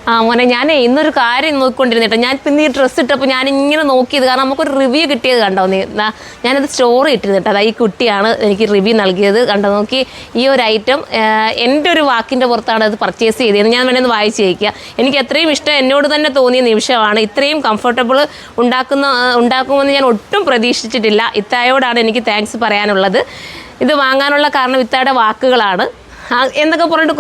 ആ മോനെ ഞാനേ ഇന്നൊരു കാര്യം നോക്കിക്കൊണ്ടിരുന്നിട്ടോ. ഞാൻ പിന്നെ ഈ ഡ്രസ്സ് ഇട്ടപ്പോൾ ഞാൻ ഇങ്ങനെ നോക്കിയത് കാരണം നമുക്കൊരു റിവ്യൂ കിട്ടിയത് കണ്ടോ നീ. ഞാനത് സ്റ്റോറി ഇട്ടിരുന്നിട്ട് അതായത് ഈ കുട്ടിയാണ് എനിക്ക് റിവ്യൂ നൽകിയത്. കണ്ടോ നോക്കി, ഈ ഒരു ഐറ്റം എൻ്റെ ഒരു വാക്കിൻ്റെ പുറത്താണ് അത് പർച്ചേസ് ചെയ്തത്. ഞാൻ വേണമെന്ന് വായിച്ച് ചോദിക്കുക. എനിക്ക് എത്രയും ഇഷ്ടം എന്നോട് തന്നെ തോന്നിയ നിമിഷമാണ്. ഇത്രയും കംഫർട്ടബിൾ ഉണ്ടാക്കുമെന്ന് ഞാൻ ഒട്ടും പ്രതീക്ഷിച്ചിട്ടില്ല. ഇത്തായോടാണ് എനിക്ക് താങ്ക്സ് പറയാനുള്ളത്. ഇത് വാങ്ങാനുള്ള കാരണം ഇത്തായുടെ വാക്കുകളാണ് എന്നൊക്കെ പറഞ്ഞിട്ട്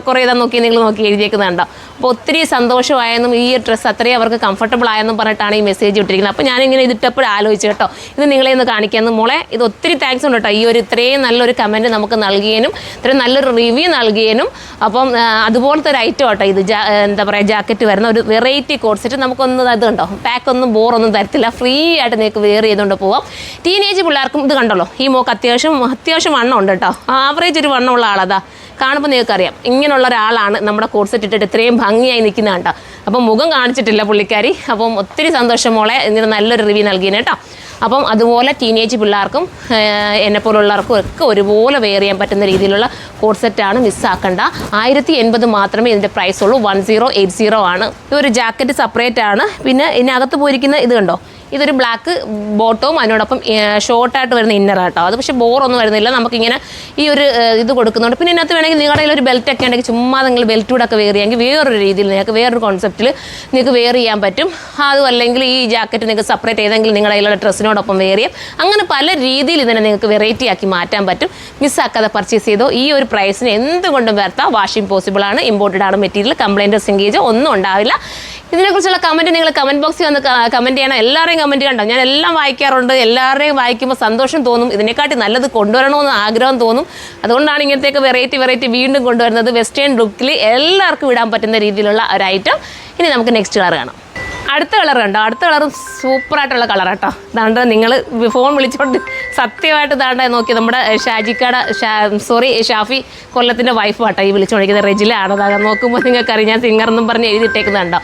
കുറേ ഇതാ നോക്കി നിങ്ങൾ നോക്കി എഴുതിയേക്കുന്നുണ്ടോ. അപ്പോൾ ഒത്തിരി സന്തോഷമായെന്നും ഈ ഡ്രസ്സ് അത്രയും അവർക്ക് കംഫർട്ടബിൾ ആയെന്നും പറഞ്ഞിട്ടാണ് ഈ മെസ്സേജ് ഇട്ടിരിക്കുന്നത്. അപ്പോൾ ഞാനിങ്ങനെ ഇതിട്ടപ്പോഴും ആലോചിച്ചു കേട്ടോ, ഇത് നിങ്ങളെ ഒന്ന് കാണിക്കാമെന്ന്. മോളെ ഇത് ഒത്തിരി താങ്ക്സ് ഉണ്ട് കേട്ടോ, ഈ ഒരു ഇത്രയും നല്ലൊരു കമൻറ്റ് നമുക്ക് നൽകിയതിനും ഇത്രയും നല്ലൊരു റിവ്യൂ നൽകിയതിനും. അപ്പം അതുപോലത്തെ ഒരു ഐറ്റം കേട്ടോ ഇത്. എന്താ പറയുക, ജാക്കറ്റ് വരുന്ന ഒരു വെറൈറ്റി കോഡ് സെറ്റ്. നമുക്കൊന്നും അത് കണ്ടോ, പാക്കൊന്നും ബോറൊന്നും തരത്തില്ല. ഫ്രീ ആയിട്ട് നിങ്ങൾക്ക് വെയർ ചെയ്തുകൊണ്ട് പോവാം. ടീനേജ് പിള്ളേർക്കും ഇത് കണ്ടല്ലോ, ഈ മോക്ക് അത്യാവശ്യം വണ്ണം ഉണ്ട് കേട്ടോ. ആവറേജ് ഒരു വണ്ണമുള്ള ആളതാ കാണുമ്പോൾ നിങ്ങൾക്കറിയാം ഇങ്ങനെയുള്ള ഒരാളാണ് നമ്മുടെ കോഡ് സെറ്റ് ഇട്ടിട്ട് ഇത്രയും ഭംഗിയായി നിൽക്കുന്ന കണ്ടോ. അപ്പം മുഖം കാണിച്ചിട്ടില്ല പുള്ളിക്കാരി. അപ്പം ഒത്തിരി സന്തോഷം മോളെ, ഇങ്ങനെ നല്ലൊരു റിവ്യൂ നൽകിയെന്ന് കേട്ടോ. അപ്പം അതുപോലെ ടീനേജ് പിള്ളേർക്കും എന്നെപ്പോലുള്ളവർക്കും ഒക്കെ ഒരുപോലെ വെയർ ചെയ്യാൻ പറ്റുന്ന രീതിയിലുള്ള കോഡ് സെറ്റാണ്, മിസ്സാക്കണ്ട. 1080 മാത്രമേ ഇതിൻ്റെ പ്രൈസ് ഉള്ളൂ. 1080 ആണ്. ഇതൊരു ജാക്കറ്റ് സെപ്പറേറ്റ് ആണ്. പിന്നെ ഇതിനകത്ത് പോയിരിക്കുന്ന ഇത് കണ്ടോ, ഇതൊരു ബ്ലാക്ക് ബോട്ടവും അതിനോടൊപ്പം ഷോർട്ടായിട്ട് വരുന്ന ഇന്നറാട്ടോ. അത് പക്ഷേ ബോറൊന്നും വരുന്നില്ല. നമുക്കിങ്ങനെ ഈ ഒരു ഇത് കൊടുക്കുന്നുണ്ട്. പിന്നെ ഇതിനകത്ത് വേണമെങ്കിൽ നിങ്ങളുടെ കയ്യിൽ ഒരു ബെൽറ്റൊക്കെ ഉണ്ടെങ്കിൽ ചുമ്മാ നിങ്ങൾ ബെൽറ്റ് കൂടെ ഒക്കെ വെയർ ചെയ്യാമെങ്കിൽ വേറൊരു രീതിയിൽ നിങ്ങൾക്ക് വേറൊരു കോൺസെപ്റ്റിൽ നിങ്ങൾക്ക് വെയർ ചെയ്യാൻ പറ്റും. അതും അല്ലെങ്കിൽ ഈ ജാക്കറ്റ് നിങ്ങൾക്ക് സെപ്പറേറ്റ് ചെയ്തെങ്കിൽ നിങ്ങളുടെ കയ്യിലുള്ള ഡ്രസ്സിനോടൊപ്പം വെയർ ചെയ്യാം. അങ്ങനെ പല രീതിയിൽ ഇതിനെ നിങ്ങൾക്ക് വെറൈറ്റി ആക്കി മാറ്റാൻ പറ്റും. മിസ്സാക്കാതെ പർച്ചേസ് ചെയ്തോ. ഈ ഒരു പ്രൈസിന് എന്തുകൊണ്ടും വരുത്താം. വാഷിംഗ് പോസിബിളാണ്, ഇമ്പോർട്ടഡ് ആണ് മെറ്റീരിയൽ, കംപ്ലൈൻറ്റ് സിങ്കേജ് ഒന്നും ഉണ്ടാവില്ല. ഇതിനെക്കുറിച്ചുള്ള കമൻറ്റ് നിങ്ങൾ കമൻറ്റ് ബോക്സിൽ വന്ന് കമൻറ്റ് ചെയ്യണം. എല്ലാവരെയും കമൻറ്റ് കണ്ടോ, ഞാൻ എല്ലാം വായിക്കാറുണ്ട്. എല്ലാവരെയും വായിക്കുമ്പോൾ സന്തോഷം തോന്നും. ഇതിനെക്കാട്ടി നല്ലത് കൊണ്ടുവരണമെന്ന് ആഗ്രഹം തോന്നും. അതുകൊണ്ടാണ് ഇങ്ങനത്തെയൊക്കെ വെറൈറ്റി വീണ്ടും കൊണ്ടുവരുന്നത്. വെസ്റ്റേൺ ലുക്കിൽ എല്ലാവർക്കും ഇടാൻ പറ്റുന്ന രീതിയിലുള്ള ഒരു ഐറ്റം. ഇനി നമുക്ക് നെക്സ്റ്റ് കളർ കാണാം. അടുത്ത കളർ കണ്ടോ, അടുത്ത കളറും സൂപ്പറായിട്ടുള്ള കളർ കേട്ടോ. ഇതാണ്ട് നിങ്ങൾ ഫോൺ വിളിച്ചോണ്ട് സത്യമായിട്ട് ഇതാണ്ട് നോക്കി നമ്മുടെ ഷാഫി കൊല്ലത്തിൻ്റെ വൈഫ് കേട്ടോ ഈ വിളിച്ചുകൊണ്ടിരിക്കുന്നത്. റെജിലാണ്. അതായത് നോക്കുമ്പോൾ നിങ്ങൾക്കറിയാം ഞാൻ സിംഗർ എന്നും പറഞ്ഞ് എഴുതിയിട്ടേക്കുന്നുണ്ടോ.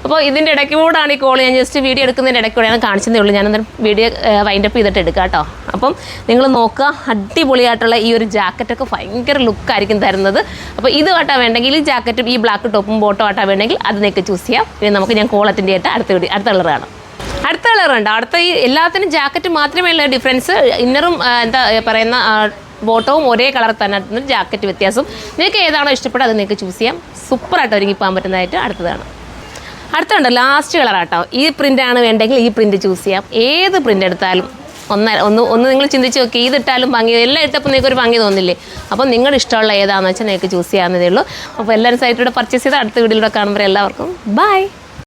അപ്പോൾ ഇതിൻ്റെ ഇടയ്ക്ക് കൂടാണ് ഈ കോൾ. ഞാൻ ജസ്റ്റ് വീഡിയോ എടുക്കുന്നതിൻ്റെ ഇടയ്ക്ക് കൂടെയാണ് കാണിച്ചതേ ഉള്ളൂ. ഞാനന്നേരം വീഡിയോ വൈൻഡപ്പ് ചെയ്തിട്ട് എടുക്കാം കേട്ടോ. അപ്പം നിങ്ങൾ നോക്കുക, അടിപൊളിയായിട്ടുള്ള ഈ ഒരു ജാക്കറ്റൊക്കെ ഭയങ്കര ലുക്കായിരിക്കും തരുന്നത്. അപ്പോൾ ഇത് ആട്ടാ വേണ്ടെങ്കിൽ ഈ ജാക്കറ്റും ഈ ബ്ലാക്ക് ടോപ്പും ബോട്ടോ ആട്ടാ വേണമെങ്കിൽ അത് നിങ്ങൾക്ക് ചൂസ് ചെയ്യാം. ഇനി നമുക്ക് ഞാൻ കോൾ അറ്റൻഡ് ചെയ്തിട്ട് അടുത്ത കളർ കാണാം. അടുത്ത കളറുണ്ട്. അടുത്ത ഈ എല്ലാത്തിനും ജാക്കറ്റ് മാത്രമേ ഉള്ള ഡിഫറൻസ്. ഇന്നറും എന്താ പറയുന്ന ബോട്ടവും ഒരേ കളർ തന്നെ, ജാക്കറ്റ് വ്യത്യാസം. നിങ്ങൾക്ക് ഏതാണോ ഇഷ്ടപ്പെട്ടത് അത് നിങ്ങൾക്ക് ചൂസ് ചെയ്യാം. സൂപ്പറായിട്ട് ഒരുങ്ങി പോകാൻ പറ്റുന്നതായിട്ട് അടുത്തതാണ്. അടുത്തുണ്ട് ലാസ്റ്റ് കളറാട്ടോ. ഈ പ്രിൻ്റാണ് വേണ്ടെങ്കിൽ ഈ പ്രിൻ്റ് ചൂസ് ചെയ്യാം. ഏത് പ്രിൻ്റ് എടുത്താലും ഒന്ന് നിങ്ങൾ ചിന്തിച്ച് നോക്കി. ഇതിട്ടാലും ഭംഗി, എല്ലാം ഇട്ടപ്പോൾ നിങ്ങൾക്ക് ഒരു ഭംഗി തോന്നില്ലേ. അപ്പോൾ നിങ്ങളുടെ ഇഷ്ടമുള്ള ഏതാണെന്ന് വെച്ചാൽ നിങ്ങൾക്ക് ചൂസ് ചെയ്യാവുന്നതേ ഉള്ളൂ. അപ്പോൾ എല്ലാവരും സൈറ്റിലൂടെ പർച്ചേസ് ചെയ്ത് അടുത്ത വീഡിയോയിലൂടെ കാണുമ്പോൾ എല്ലാവർക്കും ബൈ.